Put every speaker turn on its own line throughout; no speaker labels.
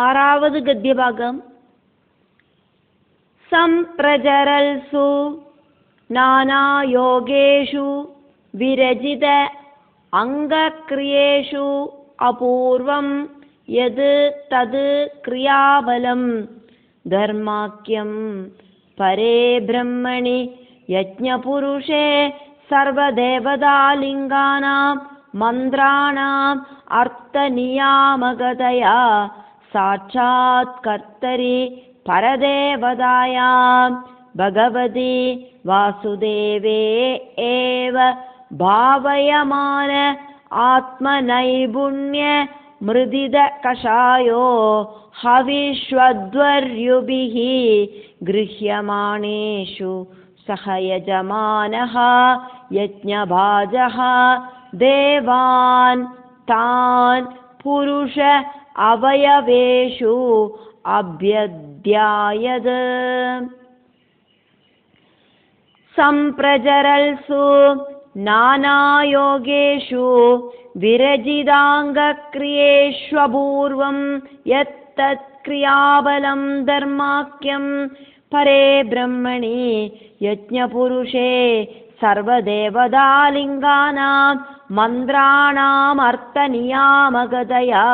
ആറാവത് ഗദ്യഭാഗം. സംപ്രചരൽസു നാനായോഗേഷു വിരചിത അംഗക്രിയേഷു അപൂർവം യത് തത് ക്രിയാബലം ധർമാക്യം പരേ ബ്രഹ്മണി യജ്ഞപുരുഷേ സർവദേവതാലിംഗാനാം മന്ത്രാണാം അർത്ഥനിയാമകതയാ സാക്ഷാത് കർത്തരി പരദേവതായാം ഭഗവതി വാസുദേവേ ഏവ ഭാവയമാന ആത്മനൈപുണ്യ മൃദിത കഷായോ ഹവിഷ്വദ്വർയുഭിഃ ഗൃഹ്യമാണേഷു സഹ യജമാനഃ യജ്ഞഭാജഃ ദേവാൻ താൻ പുരുഷ അവയവേഷു അഭ്യധ്യായത്. സംപ്രചരൽസു നാനായോഗേഷു വിരചിതാംഗക്രിയേഷ്വപൂർവം യത്തത് ക്രിയാബലം ധർമാക്യം പരേ ബ്രഹ്മണി യജ്ഞപുരുഷേ സർവദേവതാലിംഗാനാം മന്ത്രാണാം അർത്ഥനിയാമകതയാ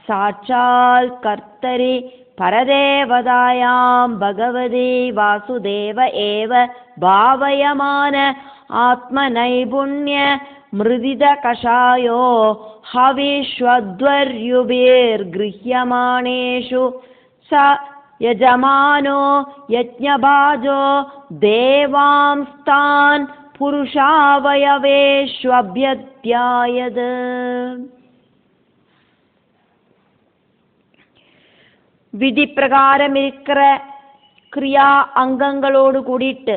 സാക്ഷാൽ കർത്തരി പരദേവതായാം ഭഗവതി വാസുദേവ ഏവ ഭാവയമാന ആത്മനൈപുണ്യ മൃദിത കഷായോ ഹവിഷ്വദ്വർയുഭിർഗൃഹ്യമാണേഷു സ യജമാനോ യജ്ഞഭാജോ ദേവാംസ്താൻ പുരുഷാവയവേഷ്വഭ്യധ്യായത്. விதிப்பிரகாரமிருக்கிற கிரியா அங்கங்களோடு கூடிட்டு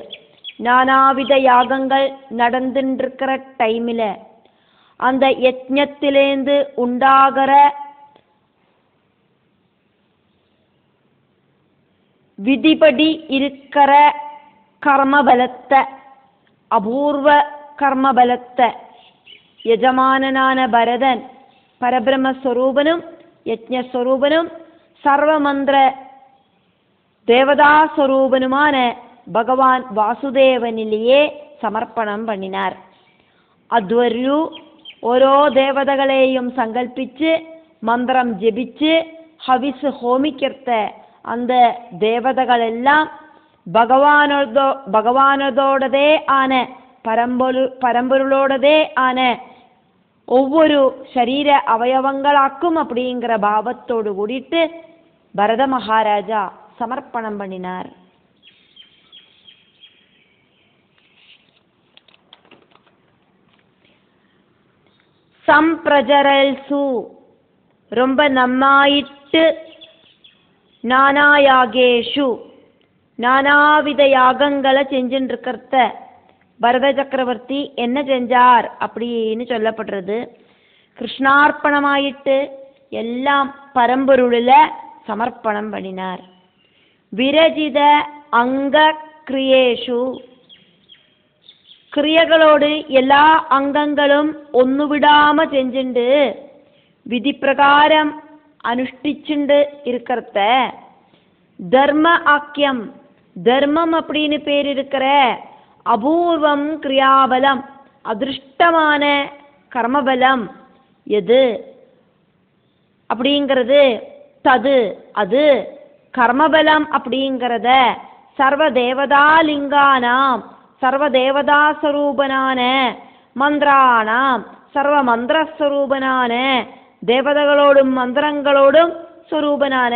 நானாவித யாகங்கள் நடந்துருக்கிற டைமில் அந்த யஜ்ஞத்திலேந்து உண்டாகிற விதிபடி இருக்கிற கர்மபலத்தை, அபூர்வ கர்மபலத்தை യജമാനനാன ഭരതൻ പരബ്രഹ്മസ്വരൂപനും യജ്ഞസ്വരൂപനും സർവമന്ത്ര ദേവതാസ്വരൂപനുமான பகவான் வாசுதேவனிலேயே சமர்ப்பணம் பண்ணினார். അധ്വർയു ഓരോ ദേവതകളെയും സങ്കല്പിച്ച് മന്ത്രം ജപിച്ച് ഹവിസ് ഹോമിക്കർത്ത அந்த தேவதைகளெல்லாம் பகவானதோடதே ஆன பரம்பொருளோடதே ஆன ஒவ்வொரு சரீர அவயவங்களாக்கும் அப்படிங்கிற பாவத்தோடு கூடிட்டு பரத மகாராஜா சமர்ப்பணம் பண்ணினார். சம்பிரஜரல்சு ரொம்ப நன்னாயிட்டு நானாயாகேஷு நானாவித யாகங்களை செஞ்சுட்டு இருக்கிறத பரத சக்கரவர்த்தி என்ன செஞ்சார் அப்படின்னு சொல்லப்படுறது. கிருஷ்ணார்ப்பணமாயிட்டு எல்லாம் பரம்பொருளில் சமர்ப்பணம் பண்ணினார். விரஜித அங்க கிரியேஷு கிரியைகளோடு எல்லா அங்கங்களும் ஒன்றுவிடாம செஞ்சுண்டு விதிப்பிரகாரம் அனுஷ்டிச்சுண்டு இருக்கிறத தர்ம ஆக்கியம் தர்மம் அப்படின்னு பேர் இருக்கிற அபூர்வம் கிரியாபலம் அதிருஷ்டமான கர்மபலம் எது அப்படிங்கிறது தது அது கர்மபலம் அப்படிங்கிறத சர்வதேவதாலிங்கானாம் சர்வதேவதாஸ்வரூபனான மந்திரானாம் சர்வ மந்திரஸ்வரூபனான தேவதைகளோடும் மந்திரங்களோடும் ஸ்வரூபனான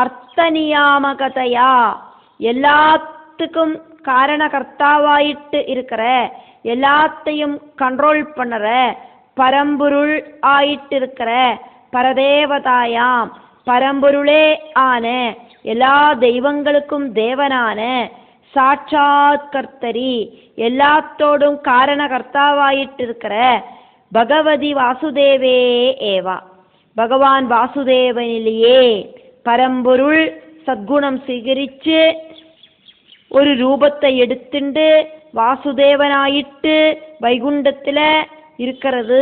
அர்த்தநியாமகதையா எல்லாத்துக்கும் காரணகர்த்தாவாயிட்டு இருக்கிற எல்லாத்தையும் கண்ட்ரோல் பண்ணுற பரம்பொருள் ஆயிட்டு இருக்கிற பரதேவதாயாம் பரம்பொருளே ஆன எல்லா தெய்வங்களுக்கும் தேவனான சாட்சாத் கர்த்தரி எல்லாத்தோடும் காரணகர்த்தாவாயிட்டு இருக்கிற பகவதி வாசுதேவே ஏவா பகவான் வாசுதேவனிலேயே பரம்பொருள் சத்குணம் സ്വീകരിച്ച് ஒரு ரூபத்தை எடுத்துண்டு வாசுதேவனாயிட்டு வைகுண்டத்தில் இருக்கிறது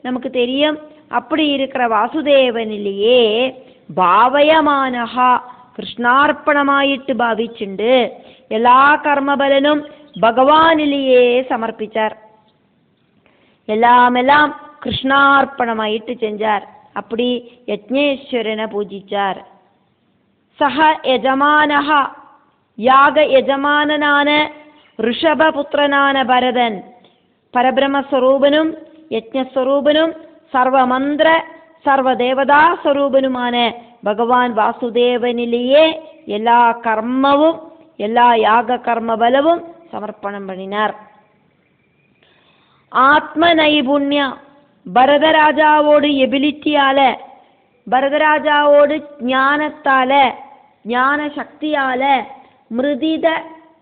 நமக்கு தெரியும். அப்படி இருக்கிற வாசுதேவனிலேயே ഭാവയമാനഹ കൃഷ്ണാർപ്പണമായിട്ട് ഭാവിച്ചുണ്ട് എല്ലാ കർമ്മബലനും ഭഗവാനിലെയേ സമർപ്പിച്ചാർ. എല്ലാം കൃഷ്ണാർപ്പണമായിട്ട് ചെഞ്ചാർ. அப்படி யஜ்ஞேஸ்வரனை பூஜிச்சார். சஹ யஜமானஹ யாக யஜமானனான ഋഷഭപുത്രനാன ഭരതൻ പരബ്രഹ്മസ്വരൂപനും യജ്ഞസ്വരൂപനും സർവമന്ത്ര സർവദേവതാ സ്വരൂപനുമാണ് ഭഗവാൻ വാസുദേവനിലെയേ എല്ലാ കർമ്മവും എല്ലാ യാഗകർമ്മബലവും സമർപ്പണം പണിനാർ. ആത്മനൈപുണ്യ ഭരതരാജാവോട് എബിലിറ്റിയാല് ഭരതരാജാവോട് ജ്ഞാനത്താല് ജ്ഞാനശക്തിയാല് மிருதித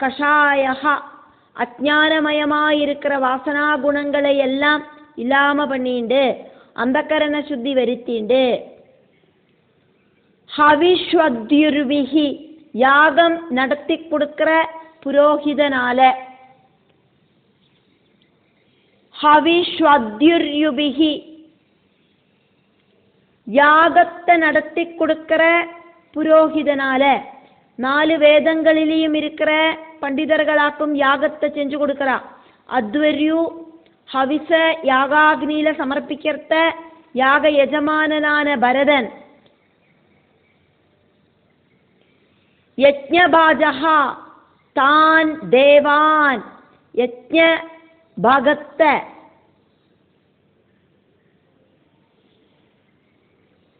கஷாயஹ அஜ்ஞானமயமாயிருக்கிற வாசனா குணங்களை எல்லாம் இல்லாம பண்ணிண்டு அந்தக்கரண சுத்தி வருத்திண்டு ஹவிஷ்வத்யுர்விஹி யாகம் நடத்தி கொடுக்கிற புரோஹிதனால ஹவிஷ்வத்யுர்யுபிஹி யாகத்தை நடத்தி கொடுக்கிற புரோஹிதனால 4 வேதங்களிலேயும் இருக்கிற பண்டிதர்களாக்கும் யாகத்தை செஞ்சு கொடுக்கிறா. அத்வர்யு ஹவிச யாகாக்னியில சமர்ப்பிக்கிறத யாக யஜமானனான பரதன். யஜ்ஞபாஜஹா தான் தேவான் யஜ்ஞ பாகத்தை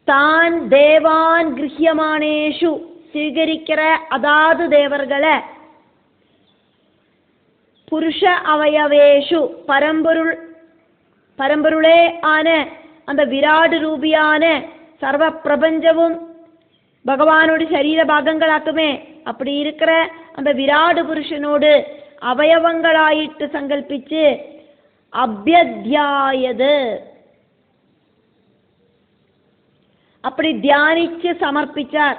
தான் தேவான் கிருஹ்யமானேஷு സ്വീകരിக்கிற அதாவது தேவர்களை புருஷ அவயவேஷு பரம்பொருளே ஆன அந்த விராடு ரூபியான சர்வ பிரபஞ்சமும் பகவானோட சரீர பாகங்களாக்குமே. அப்படி இருக்கிற அந்த விராடு புருஷனோடு அவயவங்களாயிட்டு சங்கல்பிச்சு அபியத்யாயது அப்படி தியானிச்சு சமர்ப்பிச்சார்.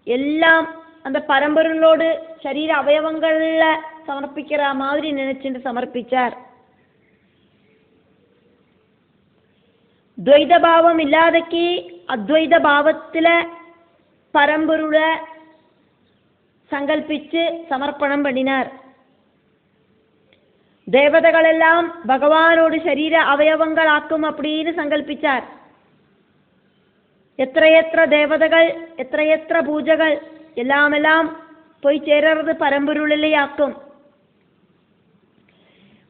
எல்லாம் அந்த பரம்பொருளோடு சரீர அவயவங்கள்ல சமர்ப்பிக்கிற மாதிரி நினைச்சுட்டு சமர்ப்பிச்சார். துவைத பாவம் இல்லாதக்கு அத்வைத பாவத்துல பரம்பொருளை சங்கல்பிச்சு சமர்ப்பணம் பண்ணினார். தேவதைகளெல்லாம் பகவானோடு சரீர அவயவங்களாக்கும் அப்படின்னு சங்கல்பிச்சார். എത്രയെത്ര ദേവതകൾ എത്രയെത്ര പൂജകൾ എല്ലാം പോയി ചേരുന്നത് പരമ്പൊരുളിലെയാക്കും.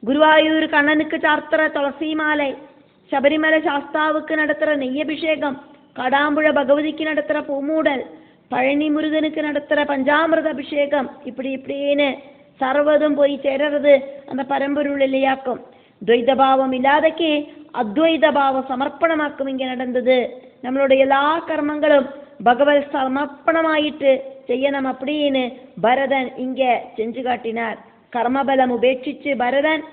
ഗുരുവായൂർ കണ്ണനുക്ക് ചാർത്തറ തുളസിമാலை, ശബരിമല ശാസ്താവുക്ക് നടത്തുற നെയ്യഭിഷേകം, കാടാമ്പുഴ ഭഗവതിക്ക് നടത്തുற പൂമൂടൽ, பழனி முருகனுக்கு நடத்துற பஞ்சாமிர்த அபிஷேகம், இப்படின்னு சர்வதும் போய் சேருறது அந்த பரம்பொருளிலேயாக்கும். துவைத பாவம் இல்லாதக்கே அத்வைத பாவ சமர்ப்பணமாக்கும் இங்கே நடந்தது. நம்மளுடைய எல்லா கர்மங்களும் பகவத் சமர்ப்பணமாயிட்டு செய்யணும் அப்படின்னு பரதன் இங்க செஞ்சு காட்டினார். கர்மபலம் உபேட்சிச்சு பரதன்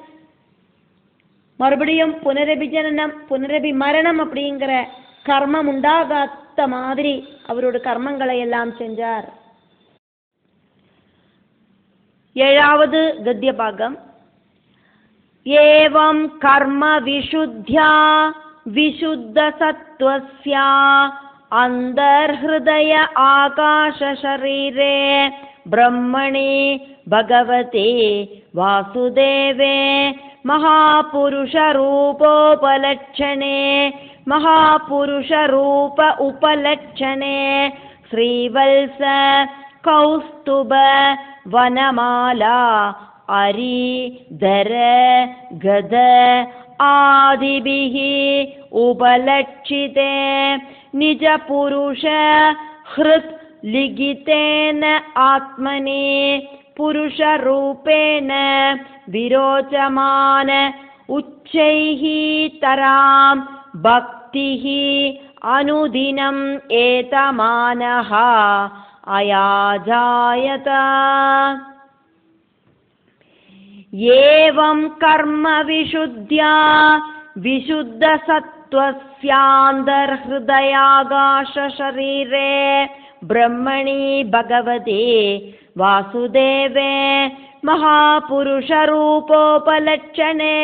மறுபடியும் புனரபிஜனனம் புனரபிமரணம் அப்படிங்கிற கர்மம் உண்டாகாத மாதிரி அவரோட கர்மங்களை எல்லாம் செஞ்சார். 7வது கத்திய பாகம். ஏவம் கர்ம விஷுத்யா விசுத்த சத்வஸ்ய அந்தர்ஹ்ருதய ஆகாஷ ஷரீரே பிரம்மணி பகவதே வாசுதேவே மகாபுருஷ ரூபோபலட்சணே மகாபுருஷ ரூப உபலட்சணே ஸ்ரீவல்ச கௌஸ்துப வனமாலா அரி தர கத ஆதிபிஹி உபலட்சிதே நிஜ புருஷ ஹ்ருத் லிகிதேன ஆத்மனி புருஷ ரூபேன விரோச்சமான உச்சைஹி தராம் பக்திஹி அனுதினம் ஏதமானஹ அயாஜாயத. ஏவம் கர்ம விஷுத்யா விசுத்த சத்வஸ்யாந்தர்ஹ்ருதயாகாஷ ஷரீரே பிரம்மணி பகவதே வாசுதேவே மகாபுருஷ ரூபோபலட்சணே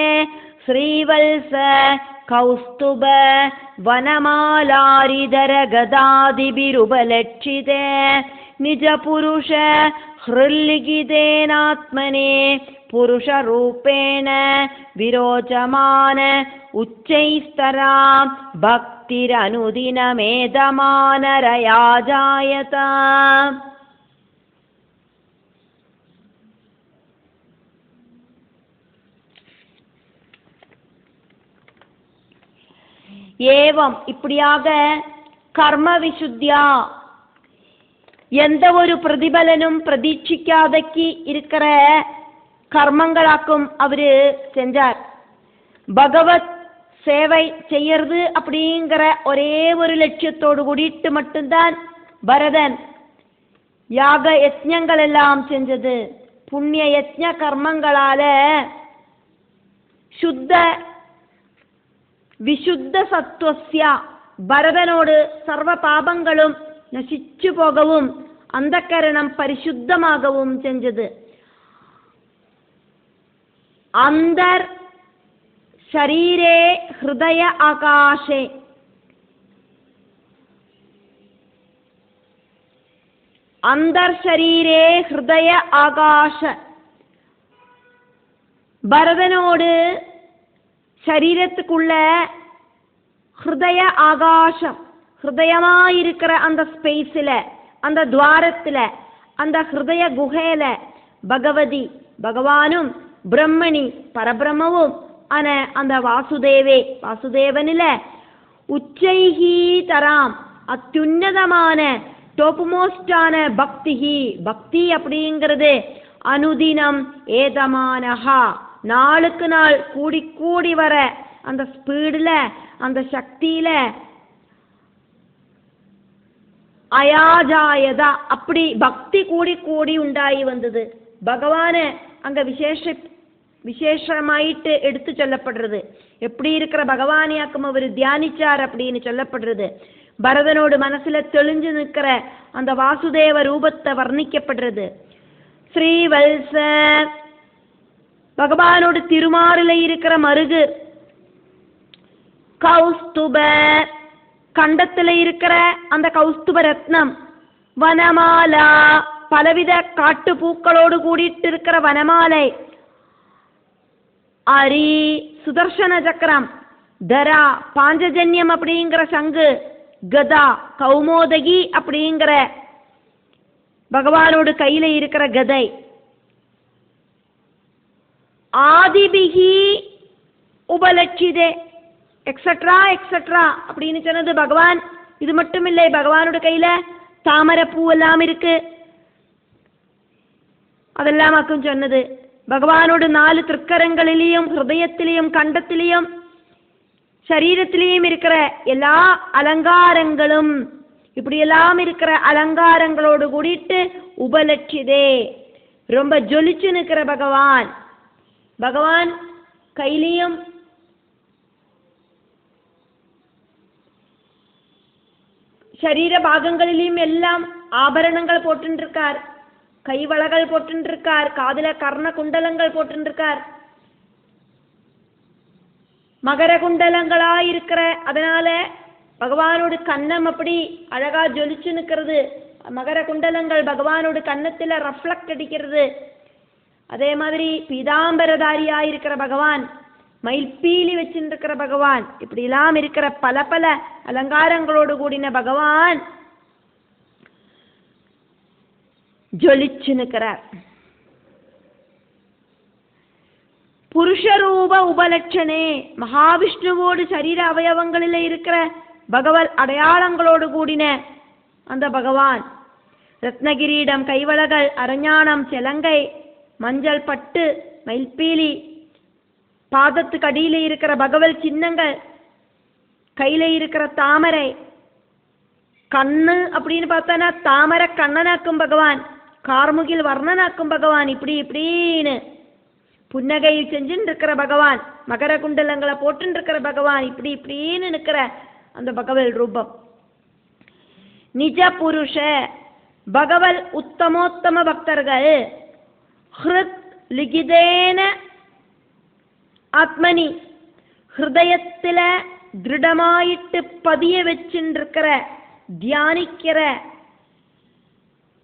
ஸ்ரீவல்ச കൗസ്തുഭ വനമാലാരിധര ഗദാദിബിരുപലക്ഷിതേ നിജപുരുഷ ഹൃല്ലിഖിതേനാത്മനെ പുരുഷരൂപേണ വിരോചമാന ഉച്ചൈസ്തരാം ഭക്തിരനുദിനമേധമാനരയാജായത. ஏவம் இப்படியாக கர்ம விசுத்தியா எந்த ஒரு பிரதிபலனும் பிரதீட்சிக்காதக்கு இருக்கிற கர்மங்களாக்கும் அவரு செஞ்சார். பகவத் சேவை செய்யறது அப்படிங்கிற ஒரே ஒரு லட்சியத்தோடு கூடிட்டு மட்டும்தான் பரதன் யாக யஜ்ஞங்கள் எல்லாம் செஞ்சது. புண்ணிய யஜ்ஞ கர்மங்களால சுத்த വിശുദ്ധ സത്വസ്യ ഭരതനോട് സർവ പാപങ്ങളും നശിച്ചു പോകവും അന്ധകരണം പരിശുദ്ധമാകവും ചെഞ്ചത്. അന്തർ ശരീരേ ഹൃദയ ആകാശേ അന്തർശരീരേ ഹൃദയ ആകാശ ഭരതനോട് சரீரத்துக்குள்ள ஹிருதய ஆகாசம் ஹிருதயமாயிருக்கிற அந்த ஸ்பேஸில் அந்த துவாரத்தில் அந்த ஹிருதய குகையில பகவதி பகவானும் பிரம்மணி பரபிரம்மவும் ஆன அந்த வாசுதேவனில் உச்சைஹி தராம் அத்யுன்னதமான டாப் மோஸ்டான பக்தி அப்படிங்கிறது அனுதினம் ஏதமானஹா நாளுக்கு நாள் கூடி கூடி வர அந்த ஸ்பீடில் அந்த சக்தியில அயாஜாயதா அப்படி பக்தி கூடி கூடி உண்டாகி வந்தது. பகவானை அங்க விசேஷமாயிட்டு எடுத்து சொல்லப்படுறது. எப்படி இருக்கிற பகவானியாக்கும் அவர் தியானிச்சார் அப்படின்னு சொல்லப்படுறது. பரதனோடு மனசுல தெளிஞ்சு நிற்கிற அந்த வாசுதேவ ரூபத்தை வர்ணிக்கப்படுறது. ஸ்ரீவல்ச பகவானோடு திருமாறில இருக்கிற மருகு, கௌஸ்துப கண்டத்துல இருக்கிற அந்த கௌஸ்துப ரத்னம், வனமாலா பலவித காட்டு பூக்களோடு கூடிட்டு இருக்கிற வனமாலை, அரி சுதர்சன சக்கரம், தரா பாஞ்சஜன்யம் அப்படிங்கிற சங்கு, கதா கௌமோதகி அப்படிங்கிற பகவானோடு கையில இருக்கிற கதை, ஆதிபிகி உபலட்சிதே எக்ஸட்ரா எக்ஸட்ரா அப்படின்னு சொன்னது பகவான். இது மட்டும் இல்லை, பகவானோட கையில தாமரை பூ எல்லாம் இருக்கு, அதெல்லாம் அக்கும் சொன்னது. பகவானோட 4 திருக்கரங்களிலேயும் ஹிருதயத்திலேயும் கண்டத்திலேயும் சரீரத்திலேயும் இருக்கிற எல்லா அலங்காரங்களும், இப்படியெல்லாம் இருக்கிற அலங்காரங்களோடு கூடிட்டு உபலட்சிதே ரொம்ப ஜொலிச்சு நிற்கிற பகவான். பகவான் கையிலையும் சரீர பாகங்களிலும் எல்லாம் ஆபரணங்கள் போட்டுருக்கார், கைவளகள் போட்டுருக்கார், காதுல கர்ண குண்டலங்கள் போட்டுருக்கார், மகர குண்டலங்களா இருக்கிற. அதனால பகவானோட கண்ணம் அப்படி அழகா ஜொலிச்சு நிற்கிறது. மகர குண்டலங்கள் பகவானோட கண்ணத்துல ரெஃப்ளெக்ட் அடிக்கிறது. அதே மாதிரி பீதாம்பரதாரியா இருக்கிற பகவான், மயில்பீலி வச்சுருக்கிற பகவான், இப்படி எல்லாம் இருக்கிற பல பல அலங்காரங்களோடு கூடின பகவான் ஜொலிச்சு நிற்கிறார். புருஷரூப உபலட்சணே மகாவிஷ்ணுவோடு சரீர அவயவங்களில் இருக்கிற பகவத் அடையாளங்களோடு கூடின அந்த பகவான், ரத்னகிரீடம், கைவளகள், அரஞானம், செலங்கை, மஞ்சள் பட்டு, மயில்பீலி, பாதத்துக்கு அடியில இருக்கிற பகவல் சின்னங்கள், கையில இருக்கிற தாமரை, கண்ணு அப்படின்னு பார்த்தானா தாமரை கண்ணனாக்கும் பகவான், கார்முகில் வர்ணனாக்கும் பகவான், இப்படி இப்படின்னு புன்னகை செஞ்சுன்னு இருக்கிற பகவான், மகர குண்டலங்களை போட்டுன்னு இருக்கிற பகவான், இப்படி இப்படின்னு நிற்கிற அந்த பகவல் ரூபம். நிஜ புருஷ பகவல் உத்தமோத்தம பக்தர்கள் ஹிருத் லிகிதேன ஆத்மனி ஹிருதயத்துல திருடமாயிட்டு பதிய வச்சுருக்கிற தியானிக்கிற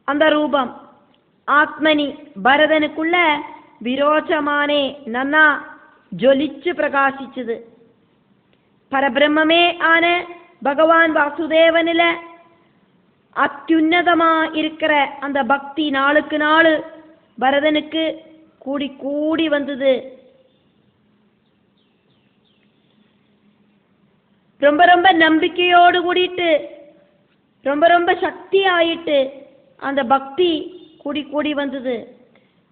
அந்த ரூபம் ஆத்மனி பரதனுக்குள்ள விரோச்சமானே நன்னா ஜொலிச்சு பிரகாசிச்சது. பரபிரம்மே ஆன பகவான் வாசுதேவனில அத்யுன்னதமா இருக்கிற அந்த பக்தி நாளுக்கு நாள் பரதனுக்கு கூடி கூடி வந்தது. ரொம்ப ரொம்ப நம்பிக்கையோடு கூடிட்டு ரொம்ப ரொம்ப சக்தி ஆயிட்டு அந்த பக்தி கூடி கூடி வந்தது.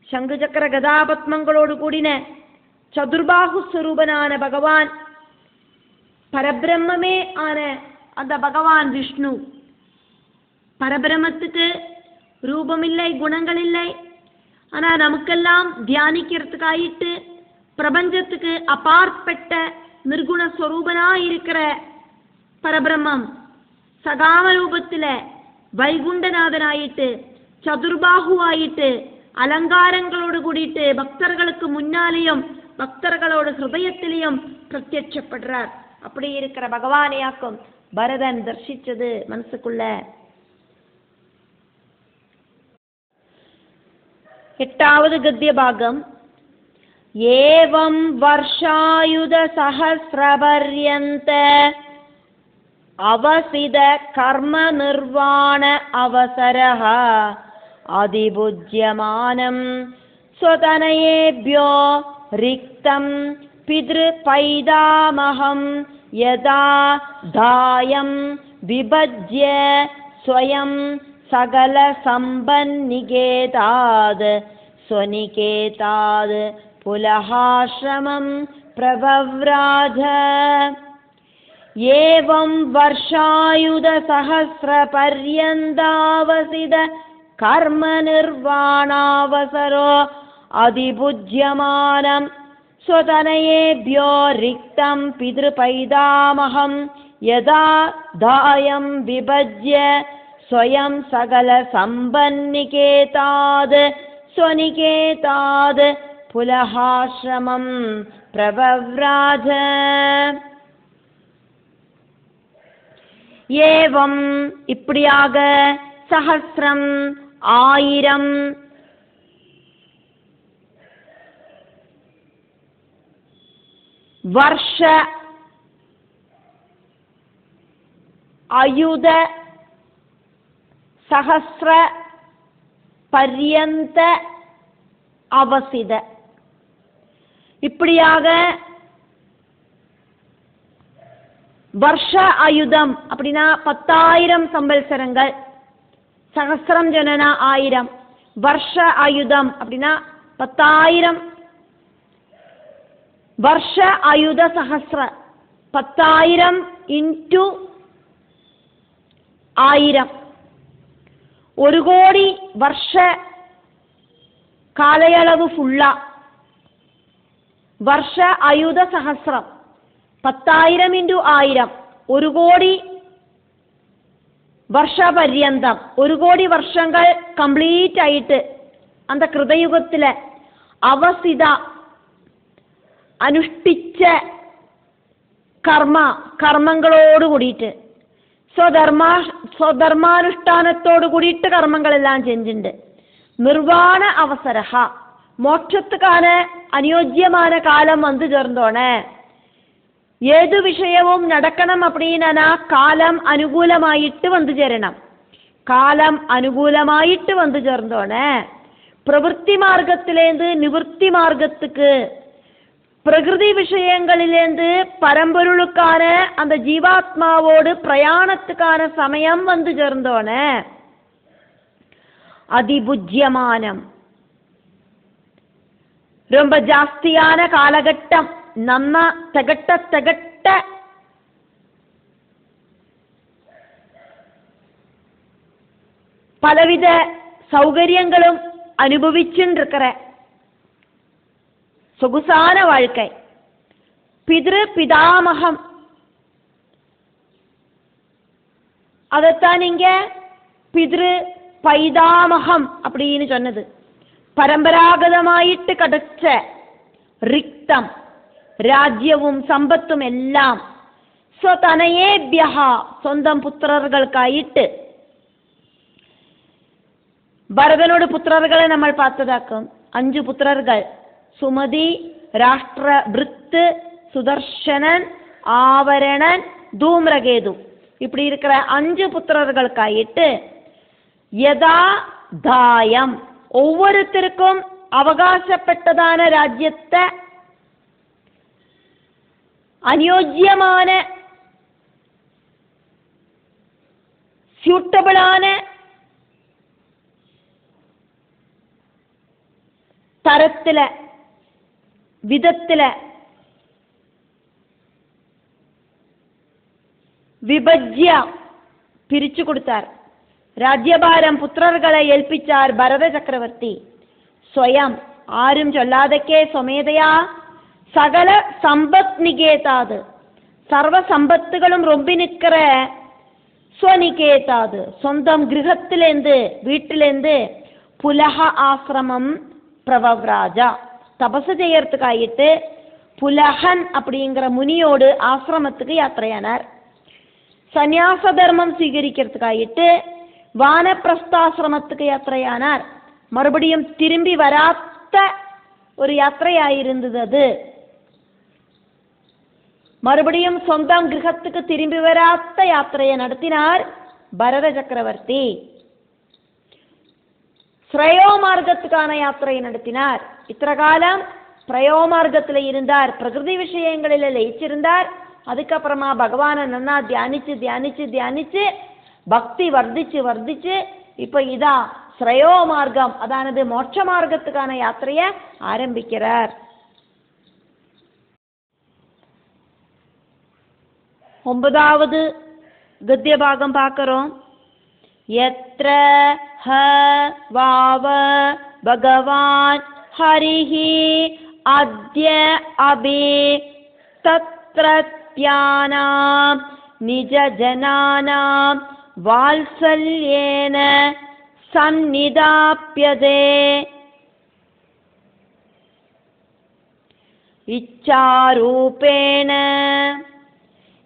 சங்கு சக்கர கதாபத்மங்களோடு கூடின சதுர்பாகு ஸ்வரூபனான பகவான் பரபிரம்மே ஆன அந்த பகவான் விஷ்ணு. பரபிரமத்துக்கு ரூபம் இல்லை, குணங்கள் இல்லை. ஆனா நமக்கெல்லாம் தியானிக்கிறதுக்காயிட்டு பிரபஞ்சத்துக்கு அப்பாற்பட்ட நிர்குண ஸ்வரூபனா இருக்கிற பரபிரம்மம் சகாம ரூபத்தில் வைகுண்டநாதனாயிட்டு சதுர்பாகுவாயிட்டு அலங்காரங்களோடு கூடிட்டு பக்தர்களுக்கு முன்னாலேயும் பக்தர்களோட ஹிருதயத்திலையும் பிரத்யட்சப்படுறார். அப்படி இருக்கிற பகவானையாக்கும் பரதன் தர்சிச்சது மனசுக்குள்ள. 8வது கத்திய பாகம். ஏவம் வர்ஷாயுத சஹஸ்ரபர்யந்த அவசித கர்ம நிர்வாண அவசரஹ அதிபுஜ்யமானம் ஸ்வதனயேப்யோ ரிக்தம் பித்ரு பைதாமஹம் யதா தாயம் விபஜ்ய ஸ்வயம் சகல சம்பன்னிகேதாத் ஸ்வனிகேதாத் புலஹாஸ்ரமம் பிரபவ்ராஜ. ஏவம் வர்ஷாயுத சஹஸ்ர பர்யந்தாவசித கர்ம நிர்வாணாவசரோ அதிபுஜ்யமானம் ஸ்வதனயேப்யோ ரிக்தம் பித்ருபைதாமஹம் யதா தாயம் விபஜ்ய ஸ்வயம் சகல சம்பன்னிகேதாத் ஸ்வனிகேதாத் புலஹாஸ்ரமம் பிரபவ்ராஜ. ஏவம் இப்படியாக சஹஸ்ரம் 1000 வருஷ அயுத சஹஸ்ர பர்யந்த அவசித இப்படியாக வருஷ ஆயுதம் அப்படின்னா 10,000 சம்பல்சரங்கள். சகஸ்ரம் ஜனனா 1000, வருஷ ஆயுதம் அப்படின்னா 10,000. வருஷ ஆயுத சகஸ்ர 10,000 into 1000 1 கோடி வருஷ காலையளவு ஃபுல்லா. വർഷ ആയുധ സഹസ്രം 10,000 into 1000 1 കോടി വർഷപര്യന്തം 1 കോടി വർഷങ്ങൾ കംപ്ലീറ്റ് ആയിട്ട് അന്ത കൃതയുഗത്തിലെ അവസിത അനുഷ്ഠിച്ച കർമ്മങ്ങളോട് കൂടിയിട്ട് സ്വധർമാനുഷ്ഠാനത്തോട് കൂടിയിട്ട് കർമ്മങ്ങളെല്ലാം ചെഞ്ചുണ്ട്. നിർവാണ അവസര മോക്ഷത്തുക്കാണ് അനുയോജ്യமான കാലം വന്നു ചേർന്നോണേ. ഏതു വിഷയവും നടക്കണം அப்படின்னா കാലം അനുകൂലമായിട്ട് വന്നു ചേരണം. കാലം അനുകൂലമായിട്ട് വന്നു ചേർന്നോണേ. പ്രവൃത്തി മാർഗത്തിലേந்து നിവൃത്തി മാർഗத்துக்கு பிரகிருதி விஷயங்களிலேந்து பரம்பொருளுக்கான அந்த ஜீவாத்மாவோடு பிரயாணத்துக்கான சமயம் வந்து சேர்ந்தோனே. அதிபுஜ்யமானம் ரொம்ப ஜாஸ்தியான காலகட்டம். நம்ம திகட்ட பலவித சௌகரியங்களும் அனுபவிச்சுருக்கிற சொகுசான வாழ்க்கை. பித்ரு பிதாமகம் அதைத்தான் இங்க பித்ரு பைதாமகம் அப்படின்னு சொன்னது. பரம்பராகதமாயிட்டு கிடைச்ச ரிக்தம் രാജ്യവും സമ്പത്തും എല്ലാം സ്വതനയേഭ്യ സ്വന്തം പുത്രർകൾക്കായിട്ട്. ഭരതനോട് പുത്രർകളെ നമ്മൾ பார்த்ததாக்கும். 5 പുത്രர்கள், സുമതി, ராஷ்டிரபிருத், சுதர்ஷனன், ஆவரணன், தூம்ரகேது. இப்படி இருக்கிற 5 புத்திரர்களுக்காயிட்டு யதா தாயம் ஒவ்வொருத்தருக்கும் அவகாசப்பட்டதான ராஜ்யத்தை அநியோஜ்யமான சூட்டபிளான தரத்துல விதத்துல വിഭജ്യ പിരിച്ചു കൊടുത്താർ. രാജ്യഭാരം പുത്രർകളെ ഏൽപ്പിച്ചാർ ഭരത ചക്രവർത്തി. സ്വയം ആരും ചൊല്ലാതൊക്കെ സ്വമേധയാ സകല സമ്പത്ത് നികേതാത് സർവസമ്പത്തുകളും ரொம்ப நிற்கிற സ്വനികേതാത് സ്വന്തം ഗൃഹത്തിലേந்து വീട്ടിലേந்து പുലഹ ആശ്രമം പ്രവവ്രാജ തപസ് ചെയ്യறதுக்காயிட்டு புலஹன் அப்படிங்கிற முனியோடு ஆசிரமத்துக்கு யாத்திரையானார். சந்நியாச தர்மம் സ്വീകരിக்கிறதுக்காயிட்டு வானப்பிரஸ்தாசிரமத்துக்கு யாத்திரையானார். மறுபடியும் திரும்பி வராத்த ஒரு யாத்திரையாயிருந்தது அது. மறுபடியும் சொந்தம் கிரகத்துக்கு திரும்பி வராத்த யாத்திரையை நடத்தினார் பரத சக்கரவர்த்தி. ஸ்ரேயோ மார்க்கத்துக்கான யாத்திரையை நடத்தினார். இத்தனை காலம் பிரயோ மார்க்கத்தில் இருந்தார், பிரகிருதி விஷயங்களில் லயிச்சிருந்தார். அதுக்கப்புறமா பகவானை நன்னா தியானிச்சு தியானிச்சு தியானிச்சு பக்தி வர்த்திச்சு வர்த்திச்சு இப்போ இதா ஸ்ரேயோ மார்க்கம், அதானது மோட்ச மார்க்கத்துக்கான யாத்திரையை ஆரம்பிக்கிறார். 9வது கத்திய பாகம் பார்க்கிறோம். யத்ர ஹ வாவ பகவான் ஹரிஹி அத்ய அபி தத்ரத்யானாம் நிஜ ஜனானாம் வால்சல்யேன சந்நிதாப்யதே இச்சாரூபேண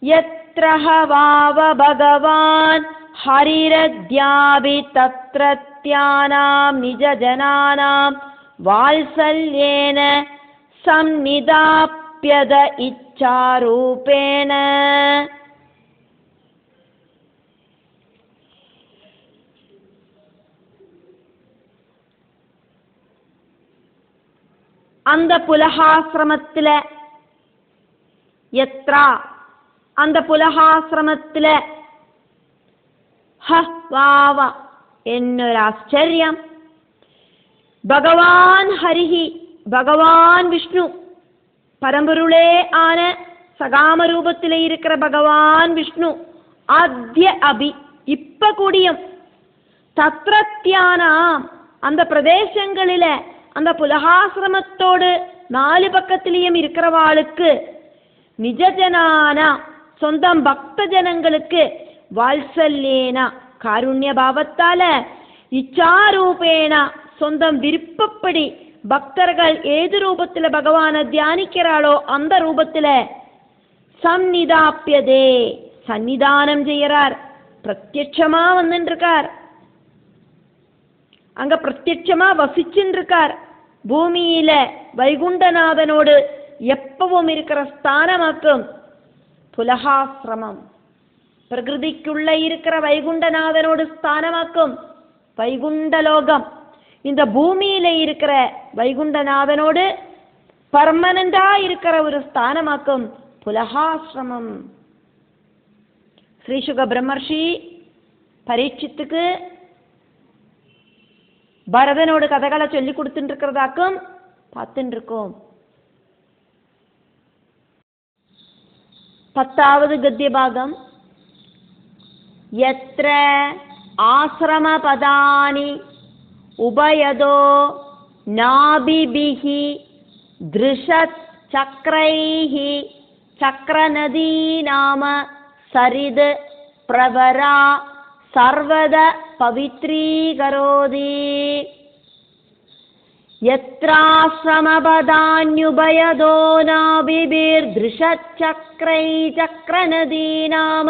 யத்ர வாவ பகவான் ஹரிரத்யாபி தத்ரத்யானாம் நிஜ ஜனானாம் வால்சல்யேன சந்நிதாப்யத இச்சாரூபேண. அந்த புலகாசிரமத்தில் எத்ரா அந்த புலகாசிரமத்தில் வாவா എന്നൊരാശ്ചര്യം. ഭഗവാൻ ഹരിഹി ഭഗവാൻ വിഷ്ണു പരമ്പൊരുളേ ആണ് സകാമരൂപത്തിലെ இருக்கிற ഭഗവാൻ വിഷ്ണു ആദ്യ അഭി இப்ப கூடியும் தத்ரத்யானாம் அந்த பிரதேசங்களில அந்த புலகாசிரமத்தோடு 4 பக்கத்திலையும் இருக்கிறவாளுக்கு நிஜஜனான சொந்தம் பக்த ஜனங்களுக்கு வால்சல்யேன காருண்ய பாவத்தால இச்சாரூபேன சொந்தம் விருப்பப்படி பக்தர்கள் ஏது ரூபத்தில் பகவானை தியானிக்கிறாளோ அந்த ரூபத்தில் சந்நிதாப்யதே சன்னிதானம் செய்யறார். பிரத்யட்சமா வந்துருக்கார், அங்க பிரத்யட்சமா வசிச்சுன்னு இருக்கார். பூமியில வைகுண்டநாதனோடு எப்பவும் இருக்கிற ஸ்தானமாக்கும் புலகாசிரமம். பிரகிருதிக்குள்ள இருக்கிற வைகுண்டநாதனோடு ஸ்தானமாக்கும் வைகுண்டலோகம். இந்த பூமியில இருக்கிற வைகுண்டநாதனோடு பர்மனண்டா இருக்கிற ஒரு ஸ்தானமாக்கும் புலகாசிரமம். ஸ்ரீசுக பிரம்மர்ஷி பரீட்சித்துக்கு பரதனோடு கதைகளை சொல்லி கொடுத்துட்டு இருக்கிறதாக்கும் பார்த்துட்டு இருக்கோம். 10வது கத்திய பாகம். யத்ர ஆஸ்ரம பதானி உபயதோ நாபிபிஹி திருஷத் சக்ரைஹி சக்ரநதி நாம சரித் பிரவரா சர்வத பவித்ரீகரோதி. യത്രാശ്രമപദാന്യുഭയദോ നാഭിഭിർദൃശചക്രൈ ചക്രനദീനാമ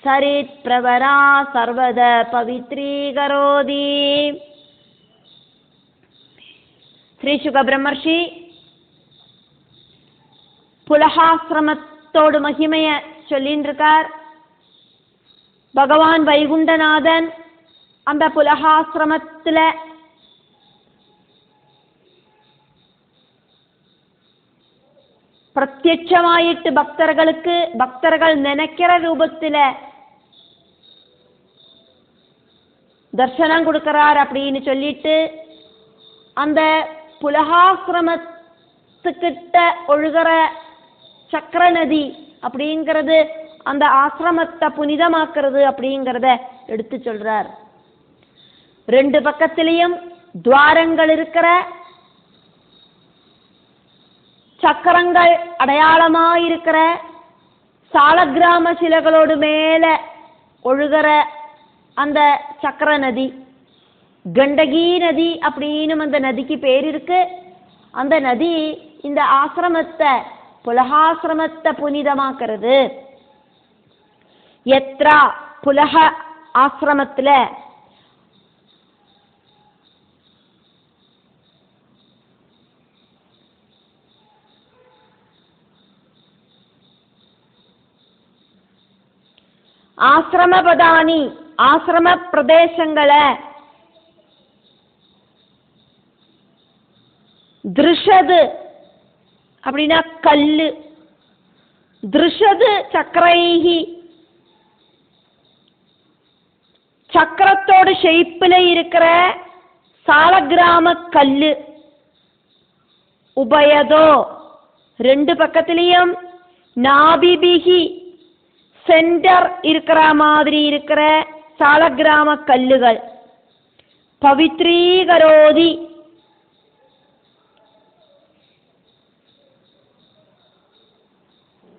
സരിത് പ്രവരാ സർവദ പവിത്രീകരോതി. ശ്രീ ശുകബ്രഹ്മർഷി புலகாசிரமத்தோடு மகிமைய சொல்லின்னு இருக்கார். பகவான் வைகுண்டநாதன் அந்த புலகாசிரமத்துல பிரத்யட்சமாயிட்டு பக்தர்கள் நினைக்கிற ரூபத்துல தர்சனம் கொடுக்கிறார் அப்படின்னு சொல்லிட்டு அந்த புலகாசிரமத்துக்கிட்ட ஒழுகிற சக்கரநதி அப்படிங்கிறது அந்த ஆசிரமத்தை புனிதமாக்குறது அப்படிங்கிறத எடுத்து சொல்றார். ரெண்டு பக்கத்திலையும் துவாரங்கள் இருக்கிற சக்கரங்கள் அடையாளமாயிருக்கிற சாலக்கிராம சிலைகளோடு மேல ஒழுகிற அந்த சக்கர நதி கண்டகி நதி அப்படின்னு அந்த நதிக்கு பேர் இருக்கு. அந்த நதி இந்த ஆசிரமத்தை புலகாசிரமத்தை புனிதமாக்குறது. எத்ரா புலக ஆசிரமத்துல ஆசிரமபதானி ஆசிரம பிரதேசங்களை திருஷது அப்படின்னா கல்லு, திருஷது சக்கரைஹி சக்கரத்தோட ஷேப்ல இருக்கிற சாலக்கிராம கல்லு, உபயதோ ரெண்டு பக்கத்திலையும் நாபிபிகி சென்டர் இருக்கிற மாதிரி இருக்கிற சாலக்கிராம கல்லுகள், பவித்ரீகரோதி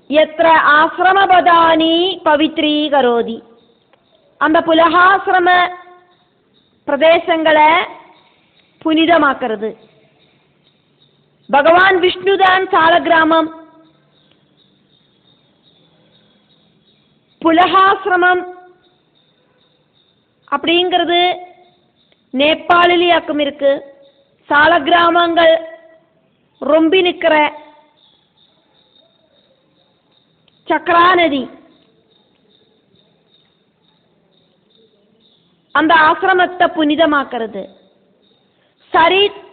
எത്ര ஆசிரமபதானி பவித்ரீகரோதி அந்த புலகாசிரம பிரதேசங்களை புனிதமாக்குறது. பகவான் விஷ்ணுதான் சாலக்கிராமம். புலகாசிரமம் அப்படிங்கிறது நேபாளிலேயாக்கும் இருக்கு. சாலக்கிராமங்கள் ரொம்பி நிற்கிற சக்கராநதி அந்த ஆசிரமத்தை புனிதமாக்குறது. சரித்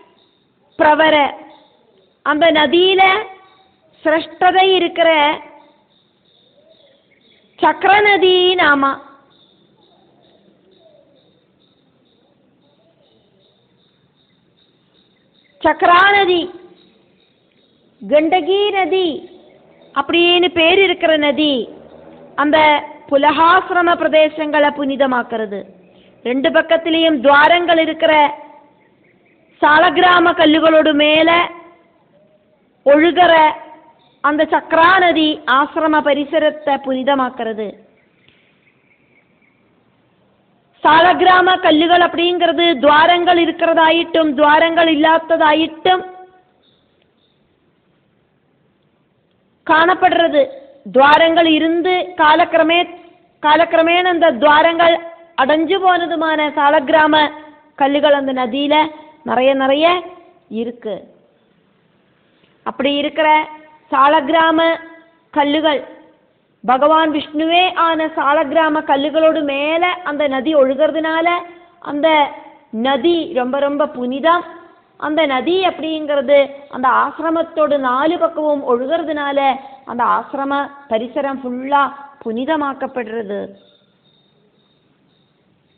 பிரவர அந்த நதியில சிரஷ்டதை இருக்கிற சக்கரநதி நாமா. சக்கராநதி கண்டகி நதி அப்படின்னு பேர் இருக்கிற நதி அந்த புலகாசிரம பிரதேசங்களை புனிதமாக்குறது. ரெண்டு பக்கத்திலையும் துவாரங்கள் இருக்கிற சாலக்கிராம கல்லுகளோடு மேல ஒழுகிற அந்த சக்கராநதி ஆசிரம பரிசரத்தை புனிதமாக்குறது. சாலக்கிராம கல்லுகள் அப்படிங்கிறது துவாரங்கள் இருக்கிறதாயிட்டும் துவாரங்கள் இல்லாததாயிட்டும் காணப்படுறது. துவாரங்கள் இருந்து காலக்கிரமேண அந்த துவாரங்கள் அடைஞ்சு போனதுமான சாலக்கிராம கல்லுகள் அந்த நதியில நிறைய இருக்கு. அப்படி இருக்கிற சாலக்கிராம கல்லுகள் பகவான் விஷ்ணுவே ஆன சாலக்கிராம கல்லுகளோடு மேல அந்த நதி ஒழுகிறதுனால அந்த நதி ரொம்ப புனிதம். அந்த நதி அப்படிங்கிறது அந்த ஆசிரமத்தோடு 4 பக்கமும் ஒழுகிறதுனால அந்த ஆசிரம பரிசரம் ஃபுல்லா புனிதமாக்கப்படுறது.